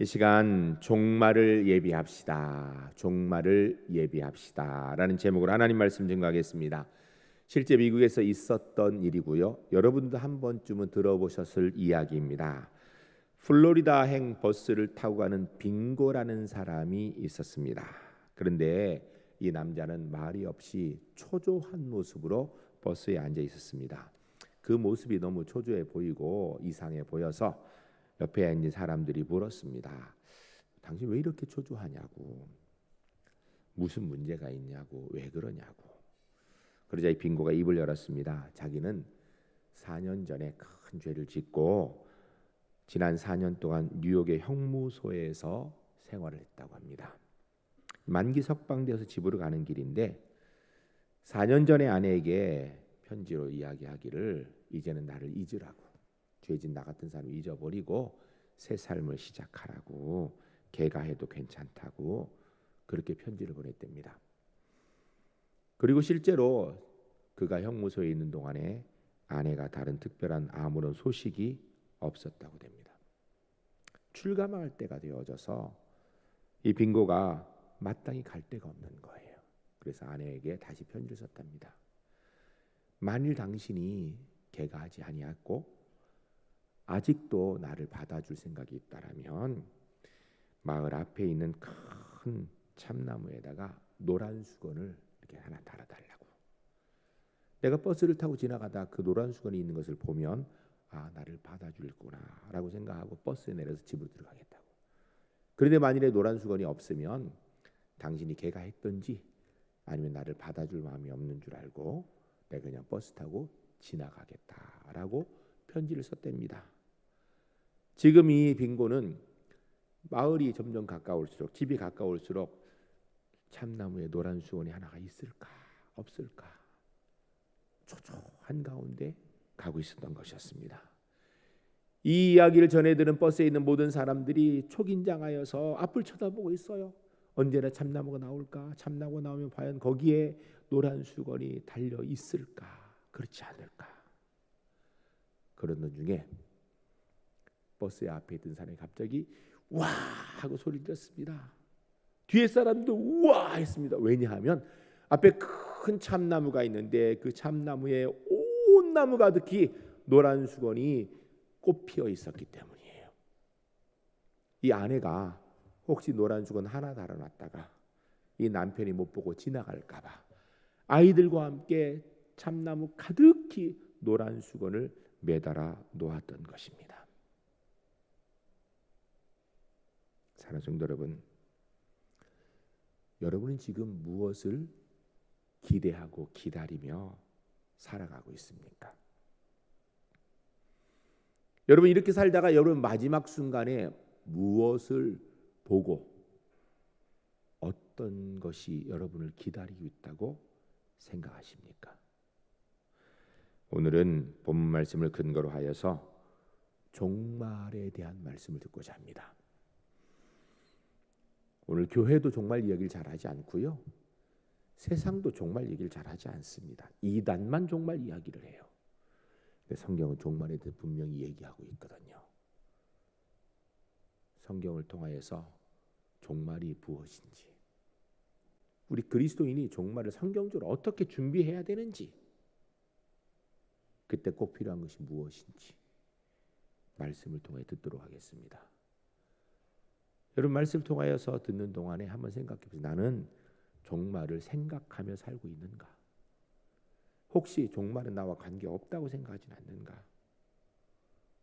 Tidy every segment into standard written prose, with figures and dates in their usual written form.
이 시간 종말을 예비합시다. 종말을 예비합시다. 라는 제목으로 하나님 말씀 증거하겠습니다. 실제 미국에서 있었던 일이고요. 여러분도 한 번쯤은 들어보셨을 이야기입니다. 플로리다행 버스를 타고 가는 빙고라는 사람이 있었습니다. 그런데 이 남자는 말이 없이 초조한 모습으로 버스에 앉아 있었습니다. 그 모습이 너무 초조해 보이고 이상해 보여서 옆에 앉은 사람들이 물었습니다. 당신 왜 이렇게 초조하냐고, 무슨 문제가 있냐고, 왜 그러냐고. 그러자 이 빙고가 입을 열었습니다. 자기는 4년 전에 큰 죄를 짓고 지난 4년 동안 뉴욕의 형무소에서 생활을 했다고 합니다. 만기 석방되어서 집으로 가는 길인데 4년 전에 아내에게 편지로 이야기하기를 이제는 나를 잊으라고, 죄진 나 같은 사람을 잊어버리고 새 삶을 시작하라고, 개가해도 괜찮다고 그렇게 편지를 보냈답니다. 그리고 실제로 그가 형무소에 있는 동안에 아내가 다른 특별한 아무런 소식이 없었다고 됩니다. 출감할 때가 되어져서 이 빙고가 마땅히 갈 데가 없는 거예요. 그래서 아내에게 다시 편지를 썼답니다. 만일 당신이 개가하지 아니했고 아직도 나를 받아줄 생각이 있다라면 마을 앞에 있는 큰 참나무에다가 노란 수건을 이렇게 하나 달아달라고. 내가 버스를 타고 지나가다 그 노란 수건이 있는 것을 보면 나를 받아줄구나라고 생각하고 버스에 내려서 집으로 들어가겠다고. 그런데 만일에 노란 수건이 없으면 당신이 개가했던지 아니면 나를 받아줄 마음이 없는 줄 알고 내가 그냥 버스 타고 지나가겠다라고 편지를 썼답니다. 지금 이 빙고는 마을이 점점 가까울수록, 집이 가까울수록 참나무에 노란 수건이 하나가 있을까 없을까 초조한 가운데 가고 있었던 것이었습니다. 이 이야기를 전해 들은 버스에 있는 모든 사람들이 초긴장하여서 앞을 쳐다보고 있어요. 언제나 참나무가 나올까? 참나무가 나오면 과연 거기에 노란 수건이 달려 있을까? 그렇지 않을까? 그러던 중에 버스 앞에 있던 사람이 갑자기 와 하고 소리를 졌습니다. 뒤에 사람도 우와 했습니다. 왜냐하면 앞에 큰 참나무가 있는데 그 참나무에 온 나무 가득히 노란 수건이 꽃피어 있었기 때문이에요. 이 아내가 혹시 노란 수건 하나 달아놨다가 이 남편이 못 보고 지나갈까 봐 아이들과 함께 참나무 가득히 노란 수건을 매달아 놓았던 것입니다. 사랑하는 성도 여러분, 여러분은 지금 무엇을 기대하고 기다리며 살아가고 있습니까? 여러분 이렇게 살다가 여러분 마지막 순간에 무엇을 보고 어떤 것이 여러분을 기다리고 있다고 생각하십니까? 오늘은 본문 말씀을 근거로 하여서 종말에 대한 말씀을 듣고자 합니다. 오늘 교회도 종말 이야기를 잘하지 않고요. 세상도 종말 얘기를 잘하지 않습니다. 이단만 종말 이야기를 해요. 근데 성경은 종말에 대해 분명히 얘기하고 있거든요. 성경을 통하여서 종말이 무엇인지, 우리 그리스도인이 종말을 성경적으로 어떻게 준비해야 되는지, 그때 꼭 필요한 것이 무엇인지 말씀을 통해 듣도록 하겠습니다. 여러분 말씀을 통하여서 듣는 동안에 한번 생각해 보세요. 나는 종말을 생각하며 살고 있는가? 혹시 종말은 나와 관계없다고 생각하지는 않는가?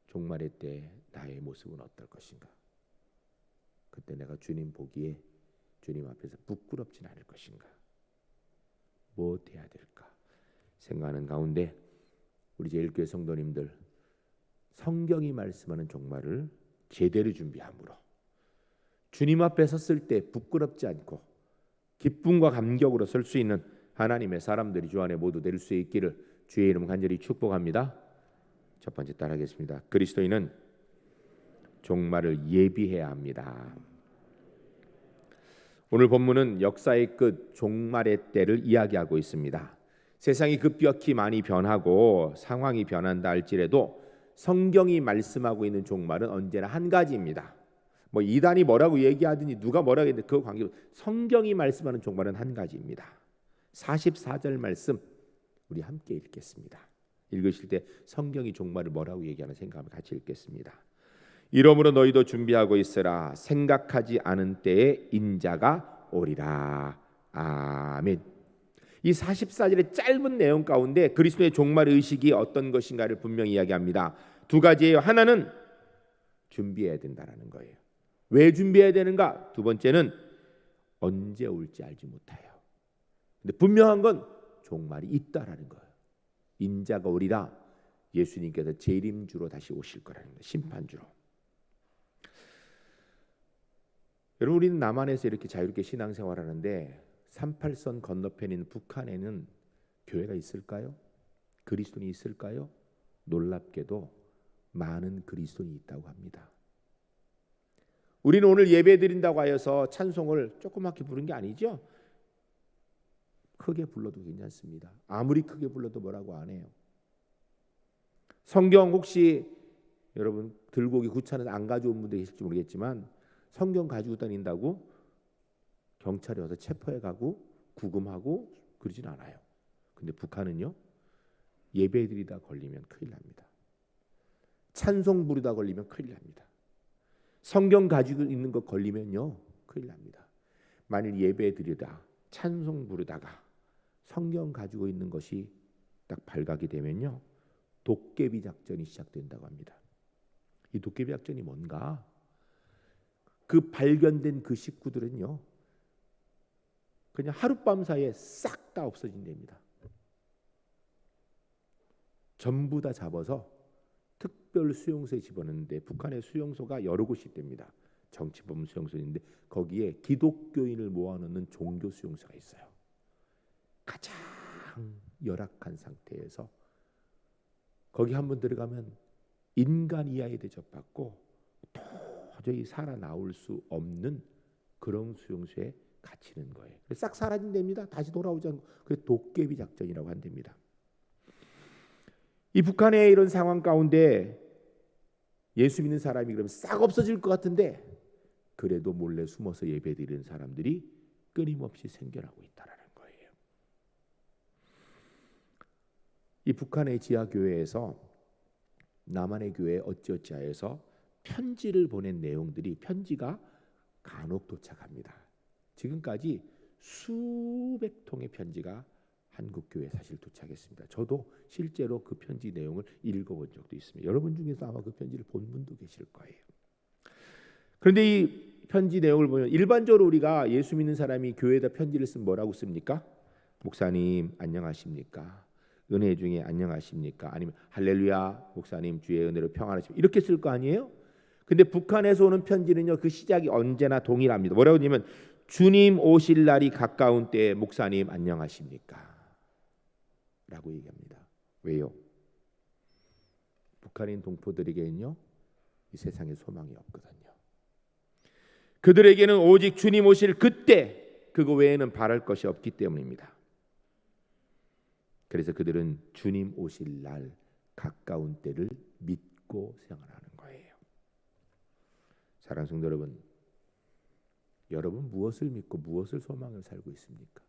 종말의 때 나의 모습은 어떨 것인가? 그때 내가 주님 보기에 주님 앞에서 부끄럽진 않을 것인가? 무엇 해야 될까? 생각하는 가운데 우리 제1교회 성도님들, 성경이 말씀하는 종말을 제대로 준비함으로 주님 앞에 섰을 때 부끄럽지 않고 기쁨과 감격으로 설 수 있는 하나님의 사람들이 주 안에 모두 될 수 있기를 주의 이름 간절히 축복합니다. 첫 번째 따라하겠습니다. 그리스도인은 종말을 예비해야 합니다. 오늘 본문은 역사의 끝 종말의 때를 이야기하고 있습니다. 세상이 급격히 많이 변하고 상황이 변한다 할지라도 성경이 말씀하고 있는 종말은 언제나 한 가지입니다. 뭐 이단이 뭐라고 얘기하든지 누가 뭐라고 했는데 그 관계, 성경이 말씀하는 종말은 한 가지입니다. 44절 말씀 우리 함께 읽겠습니다. 읽으실 때 성경이 종말을 뭐라고 얘기하는 생각을 같이 읽겠습니다. 이러므로 너희도 준비하고 있으라. 생각하지 않은 때에 인자가 오리라. 아멘. 이 44절의 짧은 내용 가운데 그리스도의 종말 의식이 어떤 것인가를 분명히 이야기합니다. 두 가지예요. 하나는 준비해야 된다라는 거예요. 왜 준비해야 되는가? 두 번째는 언제 올지 알지 못해요. 근데 분명한 건 종말이 있다라는 거예요. 인자가 오리라. 예수님께서 재림주로 다시 오실 거라는 거예요. 심판주로. 여러분, 우리는 남한에서 이렇게 자유롭게 신앙생활하는데 38선 건너편에 있는 북한에는 교회가 있을까요? 그리스도인이 있을까요? 놀랍게도 많은 그리스도인이 있다고 합니다. 우리는 오늘 예배 드린다고 하여서 찬송을 조그맣게 부른 게 아니죠. 크게 불러도 괜찮습니다. 아무리 크게 불러도 뭐라고 안 해요. 성경 혹시 여러분 들고 오기 귀찮아서 안 가져온 분들 계실지 모르겠지만 성경 가지고 다닌다고 경찰이 와서 체포해 가고 구금하고 그러진 않아요. 근데 북한은요, 예배 드리다 걸리면 큰일 납니다. 찬송 부르다 걸리면 큰일 납니다. 성경 가지고 있는 거 걸리면요 큰일 납니다. 만일 예배 드리다 찬송 부르다가 성경 가지고 있는 것이 딱 발각이 되면요 도깨비 작전이 시작된다고 합니다. 이 도깨비 작전이 뭔가? 그 발견된 그 식구들은요 그냥 하룻밤 사이에 싹 다 없어진답니다. 전부 다 잡아서 특별 수용소에 집어넣는데 북한의 수용소가 여러 곳이 있답니다. 정치범 수용소인데 거기에 기독교인을 모아놓는 종교 수용소가 있어요. 가장 열악한 상태에서 거기 한번 들어가면 인간 이하에 대접받고 도저히 살아나올 수 없는 그런 수용소에 갇히는 거예요. 싹 사라진답니다. 다시 돌아오지 않고. 그게 도깨비 작전이라고 한답니다. 이 북한의 이런 상황 가운데 예수 믿는 사람이 그러면 싹 없어질 것 같은데 그래도 몰래 숨어서 예배드리는 사람들이 끊임없이 생겨나고 있다라는 거예요. 이 북한의 지하교회에서 남한의 교회 어찌어찌하여서 편지를 보낸 내용들이 편지가 간혹 도착합니다. 지금까지 수백 통의 편지가 한국 교회에 사실 도착했습니다. 저도 실제로 그 편지 내용을 읽어본 적도 있습니다. 여러분 중에서 아마 그 편지를 본 분도 계실 거예요. 그런데 이 편지 내용을 보면 일반적으로 우리가 예수 믿는 사람이 교회에다 편지를 쓰면 뭐라고 씁니까? 목사님 안녕하십니까? 은혜 중에 안녕하십니까? 아니면 할렐루야 목사님 주의 은혜로 평안하십니까? 이렇게 쓸 거 아니에요? 근데 북한에서 오는 편지는요 그 시작이 언제나 동일합니다. 뭐라고 하냐면 주님 오실 날이 가까운 때에 목사님 안녕하십니까? 라고 얘기합니다. 왜요? 북한인 동포들에게는요 이 세상에 소망이 없거든요. 그들에게는 오직 주님 오실 그때 그거 외에는 바랄 것이 없기 때문입니다. 그래서 그들은 주님 오실 날 가까운 때를 믿고 생활하는 거예요. 사랑하는 성도 여러분, 여러분 무엇을 믿고 무엇을 소망을 살고 있습니까?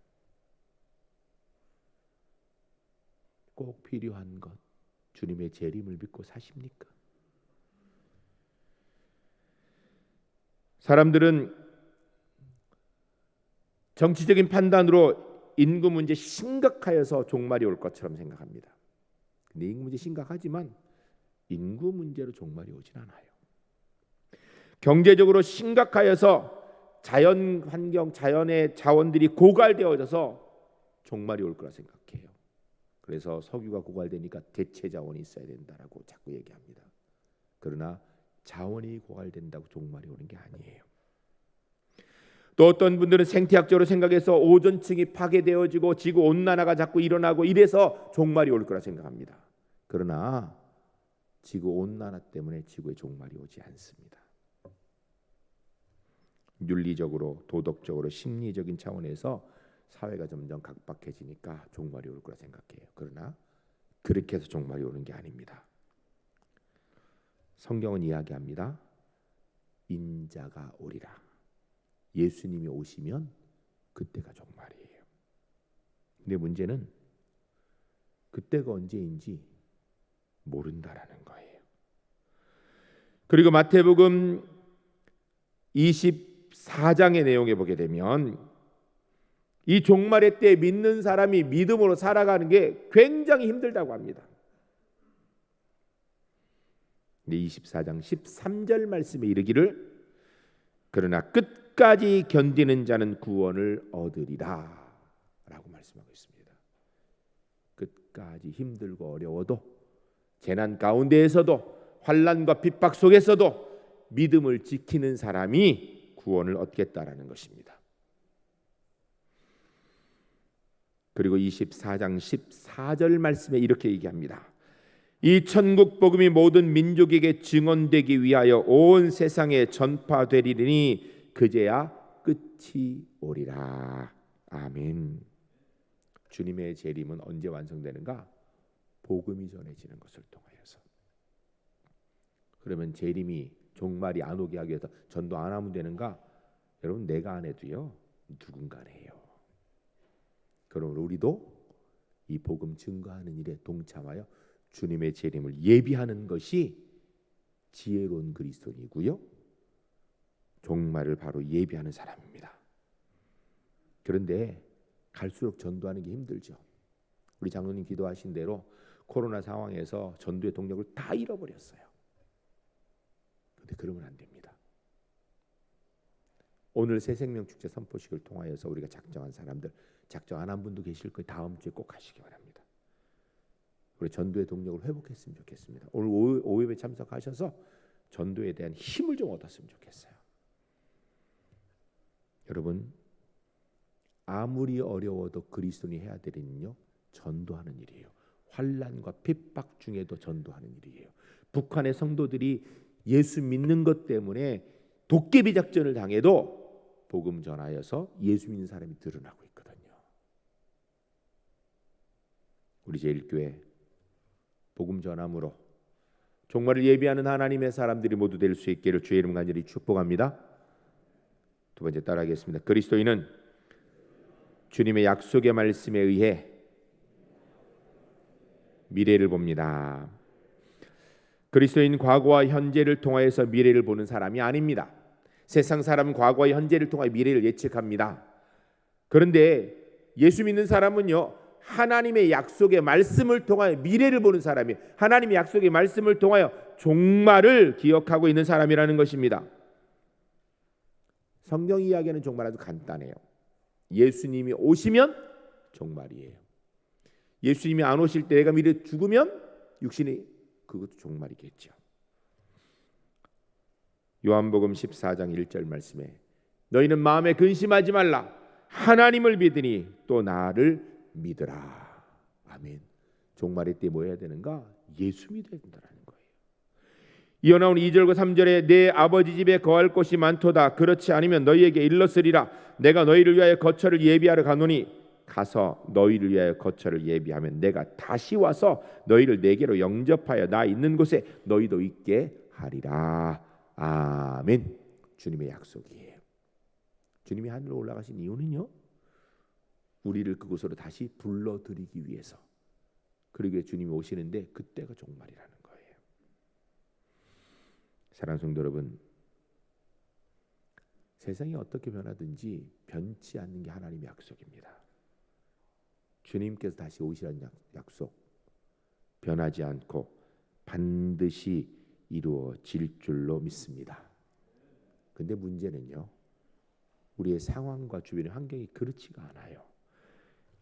꼭 필요한 것 주님의 재림을 믿고 사십니까? 사람들은 정치적인 판단으로 인구 문제 심각하여서 종말이 올 것처럼 생각합니다. 근데 인구 문제 심각하지만 인구 문제로 종말이 오진 않아요. 경제적으로 심각하여서 자연 환경, 자연의 자원들이 고갈되어져서 종말이 올 거라 생각해요. 그래서 석유가 고갈되니까 대체 자원이 있어야 된다라고 자꾸 얘기합니다. 그러나 자원이 고갈된다고 종말이 오는 게 아니에요. 또 어떤 분들은 생태학적으로 생각해서 오존층이 파괴되어지고 지구 온난화가 자꾸 일어나고 이래서 종말이 올 거라 생각합니다. 그러나 지구 온난화 때문에 지구에 종말이 오지 않습니다. 윤리적으로, 도덕적으로, 심리적인 차원에서 사회가 점점 각박해지니까 종말이 올 거라 생각해요. 그러나 그렇게 해서 종말이 오는 게 아닙니다. 성경은 이야기합니다. 인자가 오리라. 예수님이 오시면 그때가 종말이에요. 근데 문제는 그때가 언제인지 모른다라는 거예요. 그리고 마태복음 24장의 내용에 보게 되면 이 종말의 때 믿는 사람이 믿음으로 살아가는 게 굉장히 힘들다고 합니다. 근데 24장 13절 말씀에 이르기를 그러나 끝까지 견디는 자는 구원을 얻으리라 라고 말씀하고 있습니다. 끝까지 힘들고 어려워도 재난 가운데에서도 환난과 핍박 속에서도 믿음을 지키는 사람이 구원을 얻겠다라는 것입니다. 그리고 24장 14절 말씀에 이렇게 얘기합니다. 이 천국 복음이 모든 민족에게 증언되기 위하여 온 세상에 전파되리니 그제야 끝이 오리라. 아멘. 주님의 재림은 언제 완성되는가? 복음이 전해지는 것을 통하여서. 그러면 재림이 종말이 안 오게 하기 위해서 전도 안 하면 되는가? 여러분, 내가 안 해도요, 누군가 해요. 그러므로 우리도 이 복음 증거하는 일에 동참하여 주님의 재림을 예비하는 것이 지혜로운 그리스도인이고요, 종말을 바로 예비하는 사람입니다. 그런데 갈수록 전도하는 게 힘들죠. 우리 장로님 기도하신 대로 코로나 상황에서 전도의 동력을 다 잃어버렸어요. 그런데 그러면 안 됩니다. 오늘 새생명축제 선포식을 통하여서 우리가 작정한 사람들, 작정 안 한 분도 계실 거예요. 다음 주에 꼭 하시기 바랍니다. 우리 전도의 동력을 회복했으면 좋겠습니다. 오늘 오후에 참석하셔서 전도에 대한 힘을 좀 얻었으면 좋겠어요. 여러분, 아무리 어려워도 그리스도인이 해야 될 일은요, 전도하는 일이에요. 환난과 핍박 중에도 전도하는 일이에요. 북한의 성도들이 예수 믿는 것 때문에 도깨비 작전을 당해도 복음 전하여서 예수 믿는 사람이 드러나고 있거든요. 우리 제1교회 복음 전함으로 종말을 예비하는 하나님의 사람들이 모두 될 수 있기를 주의 이름 간절히 축복합니다. 두 번째 따라하겠습니다. 그리스도인은 주님의 약속의 말씀에 의해 미래를 봅니다. 그리스도인 과거와 현재를 통하여서 미래를 보는 사람이 아닙니다. 세상 사람은 과거와 현재를 통하여 미래를 예측합니다. 그런데 예수 믿는 사람은요, 하나님의 약속의 말씀을 통하여 미래를 보는 사람이에요. 하나님의 약속의 말씀을 통하여 종말을 기억하고 있는 사람이라는 것입니다. 성경 이야기하는 종말 아주 간단해요. 예수님이 오시면 종말이에요. 예수님이 안 오실 때 내가 미래 죽으면 육신이 그것도 종말이겠죠. 요한복음 14장 1절 말씀에 너희는 마음에 근심하지 말라. 하나님을 믿으니 또 나를 믿으라. 아멘. 종말의 때 뭐 해야 되는가? 예수 믿어야 된다는 거예요. 이어 나온 2절과 3절에 내 아버지 집에 거할 곳이 많도다. 그렇지 않으면 너희에게 일렀으리라. 내가 너희를 위하여 거처를 예비하러 가노니 가서 너희를 위하여 거처를 예비하면 내가 다시 와서 너희를 내게로 영접하여 나 있는 곳에 너희도 있게 하리라. 아멘. 주님의 약속이에요. 주님이 하늘로 올라가신 이유는요, 우리를 그곳으로 다시 불러들이기 위해서. 그러기에 주님이 오시는데 그때가 종말이라는 거예요. 사랑하는 성도 여러분, 세상이 어떻게 변하든지 변치 않는 게 하나님의 약속입니다. 주님께서 다시 오시라는 약속, 변하지 않고 반드시 이루어질 줄로 믿습니다. 근데 문제는요, 우리의 상황과 주변의 환경이 그렇지가 않아요.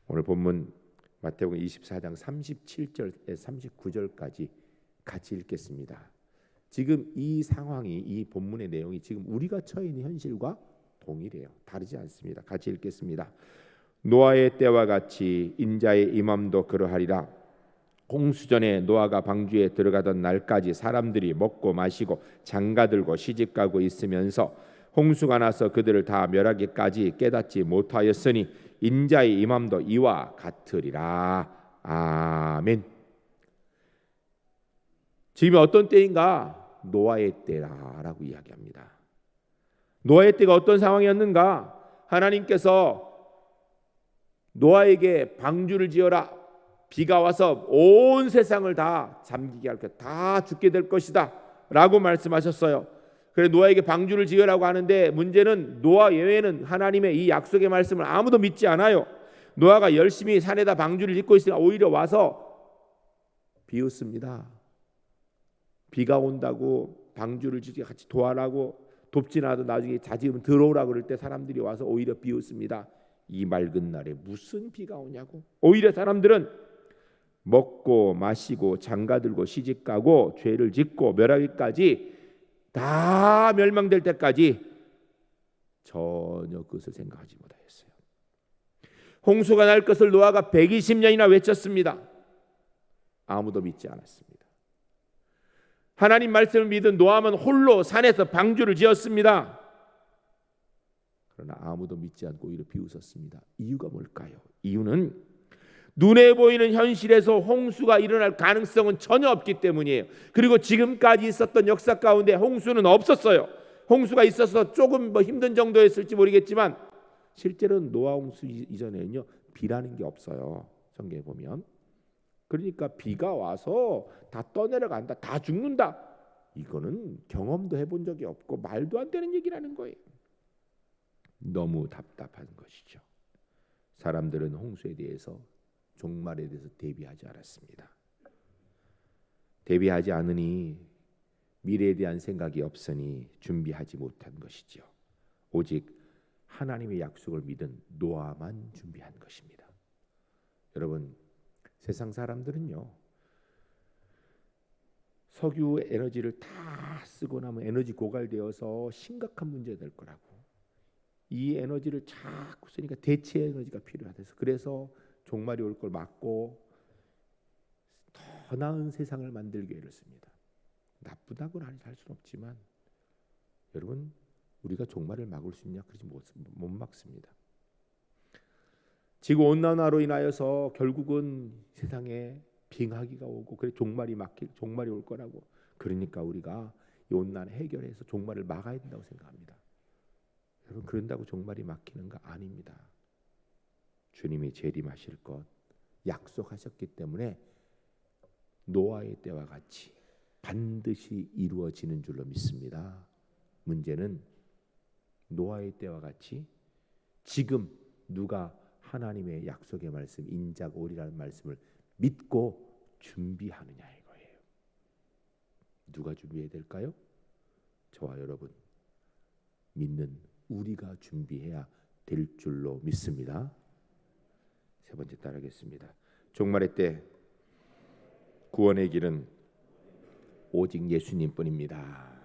오늘 본문 마태복음 24장 37절에 39절까지 같이 읽겠습니다. 지금 이 상황이, 이 본문의 내용이 지금 우리가 처해 있는 현실과 동일해요. 다르지 않습니다. 같이 읽겠습니다. 노아의 때와 같이 인자의 임함도 그러하리라. 홍수전에 노아가 방주에 들어가던 날까지 사람들이 먹고 마시고 장가들고 시집가고 있으면서 홍수가 나서 그들을 다 멸하기까지 깨닫지 못하였으니 인자의 임함도 이와 같으리라. 아멘. 지금 어떤 때인가? 노아의 때라라고 이야기합니다. 노아의 때가 어떤 상황이었는가? 하나님께서 노아에게 방주를 지어라. 비가 와서 온 세상을 다 잠기게 할 것, 다 죽게 될 것이다 라고 말씀하셨어요. 그래서 노아에게 방주를 지으라고 하는데 문제는 노아 예외는 하나님의 이 약속의 말씀을 아무도 믿지 않아요. 노아가 열심히 산에다 방주를 짓고 있으니까 오히려 와서 비웃습니다. 비가 온다고 방주를 짓게 같이 도와라고 돕지 않아도 나중에 자지으면 들어오라고 그럴 때 사람들이 와서 오히려 비웃습니다. 이 맑은 날에 무슨 비가 오냐고. 오히려 사람들은 먹고 마시고 장가들고 시집가고 죄를 짓고 멸하기까지 다 멸망될 때까지 전혀 그것을 생각하지 못하였어요. 홍수가 날 것을 노아가 120년이나 외쳤습니다. 아무도 믿지 않았습니다. 하나님 말씀을 믿은 노아만 홀로 산에서 방주를 지었습니다. 그러나 아무도 믿지 않고 오히려 비웃었습니다. 이유가 뭘까요? 이유는 눈에 보이는 현실에서 홍수가 일어날 가능성은 전혀 없기 때문이에요. 그리고 지금까지 있었던 역사 가운데 홍수는 없었어요. 홍수가 있어서 조금 힘든 정도였을지 모르겠지만 실제로는 노아 홍수 이전에는요 비라는 게 없어요. 성경에 보면. 그러니까 비가 와서 다 떠내려간다, 다 죽는다. 이거는 경험도 해본 적이 없고 말도 안 되는 얘기라는 거예요. 너무 답답한 것이죠. 사람들은 홍수에 대해서 종말에 대해서 대비하지 않았습니다. 대비하지 않으니 미래에 대한 생각이 없으니 준비하지 못한 것이죠. 오직 하나님의 약속을 믿은 노아만 준비한 것입니다. 여러분, 세상 사람들은요 석유 에너지를 다 쓰고 나면 에너지 고갈되어서 심각한 문제가 될 거라고, 이 에너지를 자꾸 쓰니까 대체 에너지가 필요하대서 그래서 종말이 올 걸 막고 더 나은 세상을 만들기 위해 이렇습니다. 나쁘다고는 할 수는 없지만 여러분, 우리가 종말을 막을 수 있냐? 그러지 못 막습니다. 지구 온난화로 인하여서 결국은 세상에 빙하기가 오고 그래 종말이 올 거라고. 그러니까 우리가 이 온난화 해결해서 종말을 막아야 된다고 생각합니다. 여러분, 그런다고 종말이 막히는가? 아닙니다. 주님이 재림하실 것 약속하셨기 때문에 노아의 때와 같이 반드시 이루어지는 줄로 믿습니다. 문제는 노아의 때와 같이 지금 누가 하나님의 약속의 말씀 인자가 오리라는 말씀을 믿고 준비하느냐 이거예요. 누가 준비해야 될까요? 저와 여러분, 믿는 우리가 준비해야 될 줄로 믿습니다. 세 번째 따르겠습니다. 종말의 때 구원의 길은 오직 예수님뿐입니다.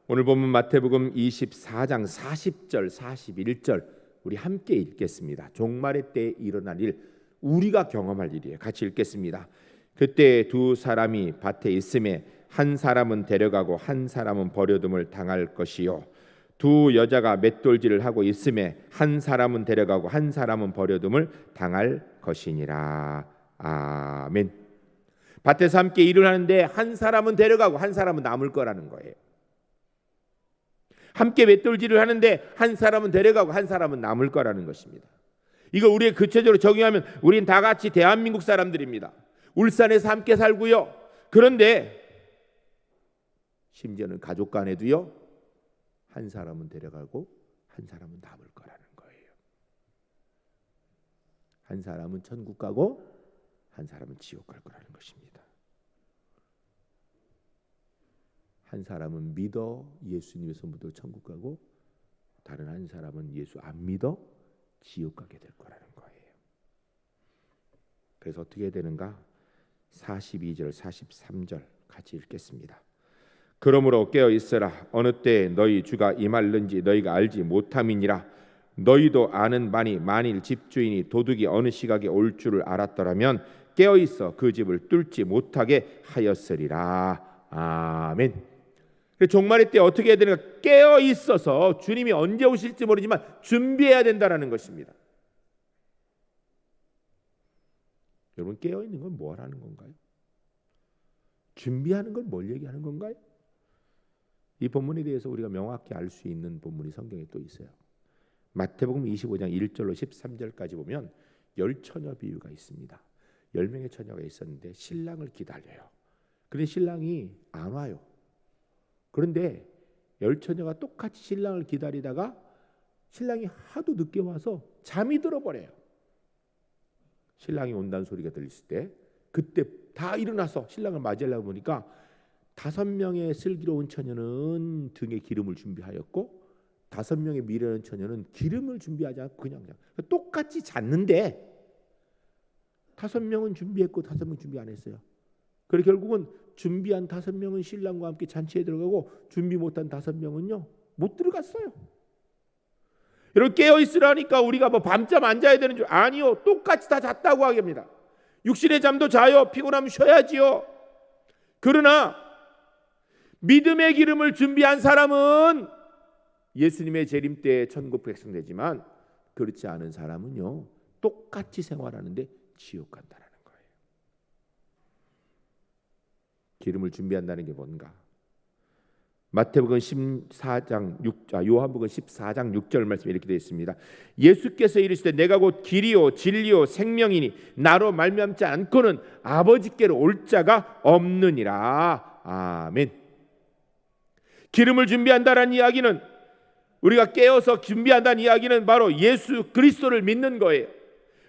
오늘 본문 마태복음 24장 40절 41절 우리 함께 읽겠습니다. 종말의 때에 일어날 일, 우리가 경험할 일이에요. 같이 읽겠습니다. 그때 두 사람이 밭에 있음에 한 사람은 데려가고 한 사람은 버려둠을 당할 것이요, 두 여자가 맷돌질을 하고 있음에 한 사람은 데려가고 한 사람은 버려둠을 당할 것이니라. 아멘. 밭에서 함께 일을 하는데 한 사람은 데려가고 한 사람은 남을 거라는 거예요. 함께 맷돌질을 하는데 한 사람은 데려가고 한 사람은 남을 거라는 것입니다. 이거 우리의 구체적으로 적용하면 우린 다 같이 대한민국 사람들입니다. 울산에서 함께 살고요. 그런데 심지어는 가족 간에도요, 한 사람은 데려가고 한 사람은 남을 거라는 거예요. 한 사람은 천국 가고 한 사람은 지옥 갈 거라는 것입니다. 한 사람은 믿어 예수님의 손부터 천국 가고 다른 한 사람은 예수 안 믿어 지옥 가게 될 거라는 거예요. 그래서 어떻게 되는가? 42절 43절 같이 읽겠습니다. 그러므로 깨어 있으라. 어느 때에 너희 주가 임할는지 너희가 알지 못함이니라. 너희도 아는 바니 만일 집주인이 도둑이 어느 시각에 올 줄을 알았더라면 깨어 있어 그 집을 뚫지 못하게 하였으리라. 아멘. 종말의 때 어떻게 해야 되는가? 깨어 있어서 주님이 언제 오실지 모르지만 준비해야 된다라는 것입니다. 여러분, 깨어 있는 건 뭘 하는 건가요? 준비하는 걸 뭘 얘기하는 건가요? 이 본문에 대해서 우리가 명확히 알 수 있는 본문이 성경에 또 있어요. 마태복음 25장 1절로 13절까지 보면 열처녀 비유가 있습니다. 10명의 처녀가 있었는데 신랑을 기다려요. 그런데 신랑이 안 와요. 그런데 열처녀가 똑같이 신랑을 기다리다가 신랑이 하도 늦게 와서 잠이 들어버려요. 신랑이 온다는 소리가 들렸을 때 그때 다 일어나서 신랑을 맞이하려고 보니까 5명의 슬기로운 처녀는 등에 기름을 준비하였고 5명의 미련한 처녀는 기름을 준비하지 않고 그냥 똑같이 잤는데 5명은 준비했고 5명은 준비 안 했어요. 그래서 결국은 준비한 5명은 신랑과 함께 잔치에 들어가고 준비 못한 5명은요 못 들어갔어요. 여러분 깨어 있으라니까 우리가 뭐 밤잠 안 자야 되는 줄 아니요. 똑같이 다 잤다고 합니다. 육신의 잠도 자요. 피곤하면 쉬어야지요. 그러나 믿음의 기름을 준비한 사람은 예수님의 재림 때에 천국 백성 되지만 그렇지 않은 사람은요 똑같이 생활하는데 지옥 간다라는 거예요. 기름을 준비한다는 게 뭔가? 마태복음 14장 6, 요한복음 14장 6절 말씀에 이렇게 되어 있습니다. 예수께서 이르시되 내가 곧 길이요 진리요 생명이니 나로 말미암지 않고는 아버지께로 올 자가 없느니라. 아멘. 기름을 준비한다는 이야기는 우리가 깨어서 준비한다는 이야기는 바로 예수 그리스도를 믿는 거예요.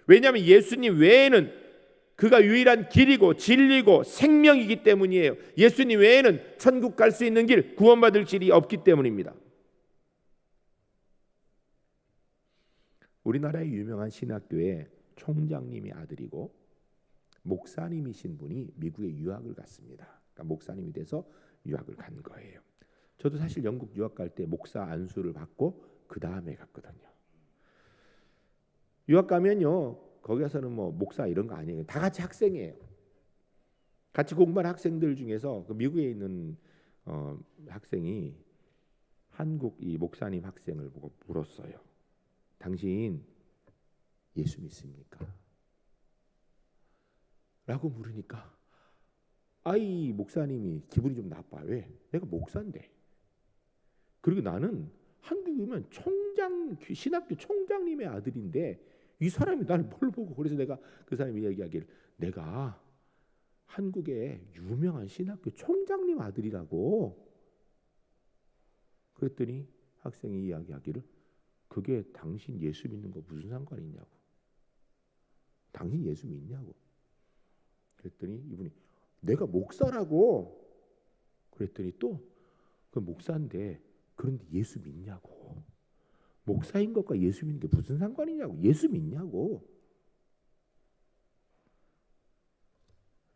왜냐하면 예수님 외에는 그가 유일한 길이고 진리고 생명이기 때문이에요. 예수님 외에는 천국 갈 수 있는 길, 구원받을 길이 없기 때문입니다. 우리나라의 유명한 신학교의 총장님의 아들이고 목사님이신 분이 미국에 유학을 갔습니다. 그러니까 목사님이 돼서 유학을 간 거예요. 저도 사실 영국 유학 갈 때 목사 안수를 받고 그 다음에 갔거든요. 유학 가면요 거기 가서는 뭐 목사 이런 거 아니에요. 다 같이 학생이에요. 같이 공부한 학생들 중에서 그 미국에 있는 학생이 한국 이 목사님 학생을 보고 물었어요. 당신 예수 믿습니까? 라고 물으니까 아이 목사님이 기분이 좀 나빠. 왜? 내가 목사인데. 그리고 나는 한국이면 총장 신학교 총장님의 아들인데 이 사람이 나를 뭘 보고. 그래서 내가 그 사람이 얘기하기를 내가 한국의 유명한 신학교 총장님 아들이라고. 그랬더니 학생이 이야기하기를 그게 당신 예수 믿는 거 무슨 상관이 있냐고. 당신 예수 믿냐고. 그랬더니 이분이 내가 목사라고. 그랬더니 또 그 목사인데 그런데 예수 믿냐고. 목사인 것과 예수 믿는 게 무슨 상관이냐고. 예수 믿냐고.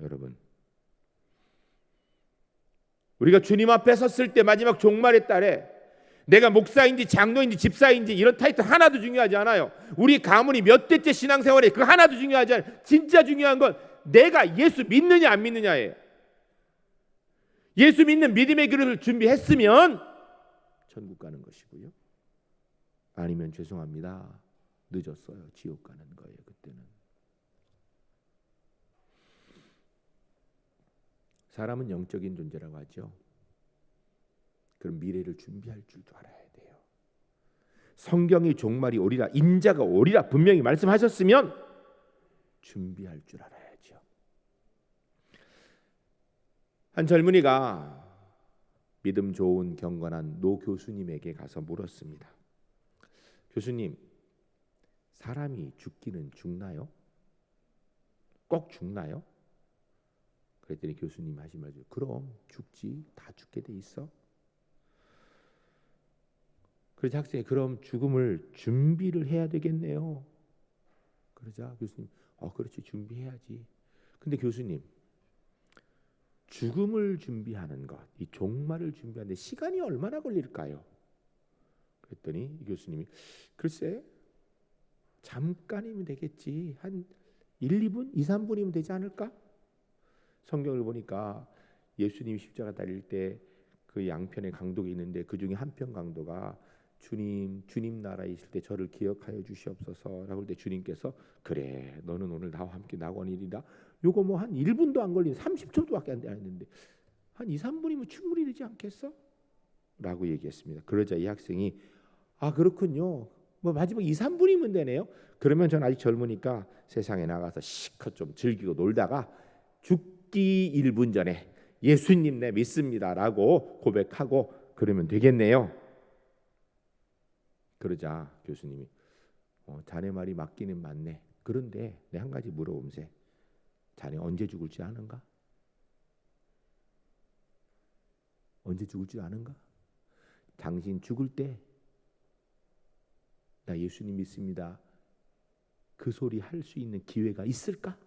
여러분 우리가 주님 앞에 섰을 때 마지막 종말의 날에 내가 목사인지 장로인지 집사인지 이런 타이틀 하나도 중요하지 않아요. 우리 가문이 몇 대째 신앙생활에 그 하나도 중요하지 않아요. 진짜 중요한 건 내가 예수 믿느냐 안 믿느냐예요. 예수 믿는 믿음의 그릇을 준비했으면 천국 가는 것이고요. 아니면 죄송합니다. 늦었어요. 지옥 가는 거예요. 그때는. 사람은 영적인 존재라고 하죠. 그럼 미래를 준비할 줄도 알아야 돼요. 성경이 종말이 오리라 인자가 오리라 분명히 말씀하셨으면 준비할 줄 알아야죠. 한 젊은이가 믿음 좋은 경건한 노 교수님에게 가서 물었습니다. 교수님, 사람이 죽기는 죽나요? 꼭 죽나요? 그랬더니 교수님 하신 말씀, 그럼 죽지. 다 죽게 돼 있어. 그래서 학생이 그럼 죽음을 준비를 해야 되겠네요. 그러자 교수님, 그렇지 준비해야지. 근데 교수님, 죽음을 준비하는 것, 이 종말을 준비하는데 시간이 얼마나 걸릴까요? 그랬더니 이 교수님이 글쎄 잠깐이면 되겠지. 한 1, 2분, 2, 3분이면 되지 않을까? 성경을 보니까 예수님이 십자가 달릴 때 그 양편의 강도가 있는데 그 중에 한편 강도가 주님 나라에 있을 때 저를 기억하여 주시옵소서라고 할 때 주님께서 그래 너는 오늘 나와 함께 낙원이리라. 요거 뭐 한 1분도 안 걸린 30초도밖에 안 되는데 한 2, 3분이면 충분히 되지 않겠어? 라고 얘기했습니다. 그러자 이 학생이 아 그렇군요. 뭐 마지막 2, 3분이면 되네요. 그러면 전 아직 젊으니까 세상에 나가서 실컷 좀 즐기고 놀다가 죽기 1분 전에 예수님 내 믿습니다라고 고백하고 그러면 되겠네요. 그러자 교수님이 자네 말이 맞기는 맞네. 그런데 내 한 가지 물어봄세. 자네 언제 죽을지 아는가? 언제 죽을지 아는가? 당신 죽을 때 나 예수님 믿습니다. 그 소리 할 수 있는 기회가 있을까?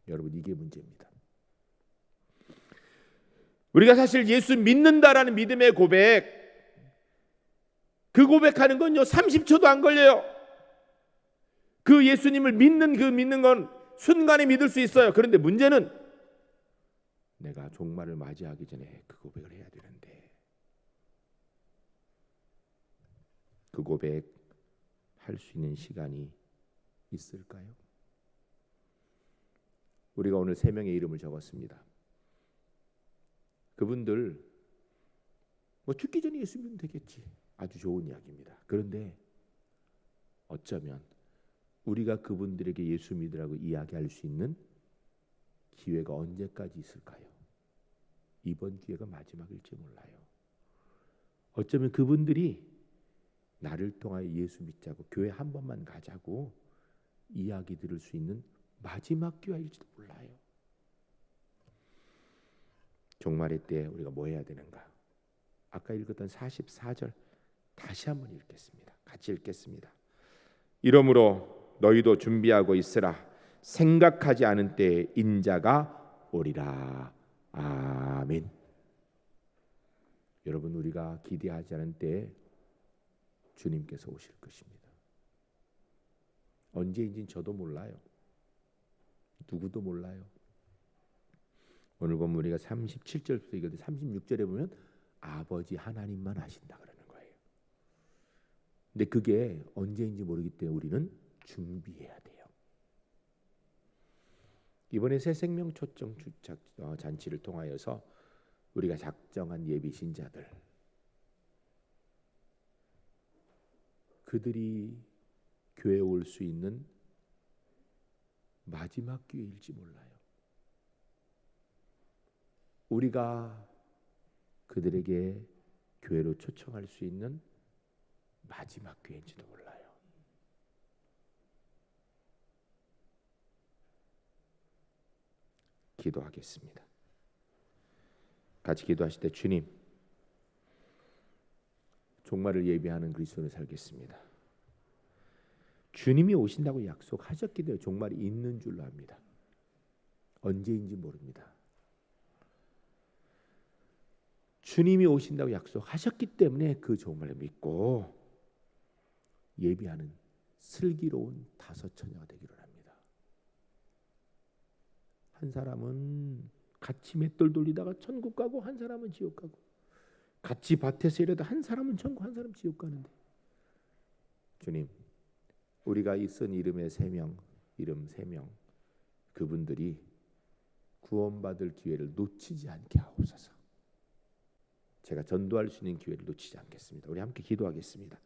여러분 이게 문제입니다. 우리가 사실 예수 믿는다라는 믿음의 고백, 그 고백하는 건요 30초도 안 걸려요. 그 예수님을 믿는 건 순간에 믿을 수 있어요. 그런데 문제는 내가 종말을 맞이하기 전에 그 고백을 해야 되는데 그 고백 할 수 있는 시간이 있을까요? 우리가 오늘 3명의 이름을 적었습니다. 그분들 뭐 죽기 전에 예수 믿으면 되겠지. 아주 좋은 이야기입니다. 그런데 어쩌면 우리가 그분들에게 예수 믿으라고 이야기할 수 있는 기회가 언제까지 있을까요? 이번 기회가 마지막일지 몰라요. 어쩌면 그분들이 나를 통하여 예수 믿자고 교회 한 번만 가자고 이야기 들을 수 있는 마지막 기회일지도 몰라요. 종말의 때 우리가 뭐 해야 되는가? 아까 읽었던 44절 다시 한번 읽겠습니다. 같이 읽겠습니다. 이러므로 너희도 준비하고 있으라. 생각하지 않은 때에 인자가 오리라. 아멘. 여러분 우리가 기대하지 않은 때에 주님께서 오실 것입니다. 언제인지는 저도 몰라요. 누구도 몰라요. 오늘 보면 우리가 37절부터 읽었는데 36절에 보면 아버지 하나님만 아신다 그러는 거예요. 근데 그게 언제인지 모르기 때문에 우리는 준비해야 돼요. 이번에 새 생명 초청 잔치를 통하여서 우리가 작정한 예비 신자들, 그들이 교회에 올 수 있는 마지막 기회일지 몰라요. 우리가 그들에게 교회로 초청할 수 있는 마지막 기회인지도 몰라요. 기도하겠습니다. 같이 기도하실 때 주님, 종말을 예비하는 그리스도를 살겠습니다. 주님이 오신다고 약속하셨기 때문에 종말이 있는 줄로 압니다. 언제인지 모릅니다. 주님이 오신다고 약속하셨기 때문에 그 종말을 믿고 예비하는 슬기로운 5 처녀가 되기를 합니다. 한 사람은 같이 맷돌 돌리다가 천국 가고 한 사람은 지옥 가고, 같이 밭에서 일하다 한 사람은 천국 한 사람은 지옥 가는데, 주님 우리가 이 쓴 이름 3명 그분들이 구원받을 기회를 놓치지 않게 하옵소서. 제가 전도할 수 있는 기회를 놓치지 않겠습니다. 우리 함께 기도하겠습니다.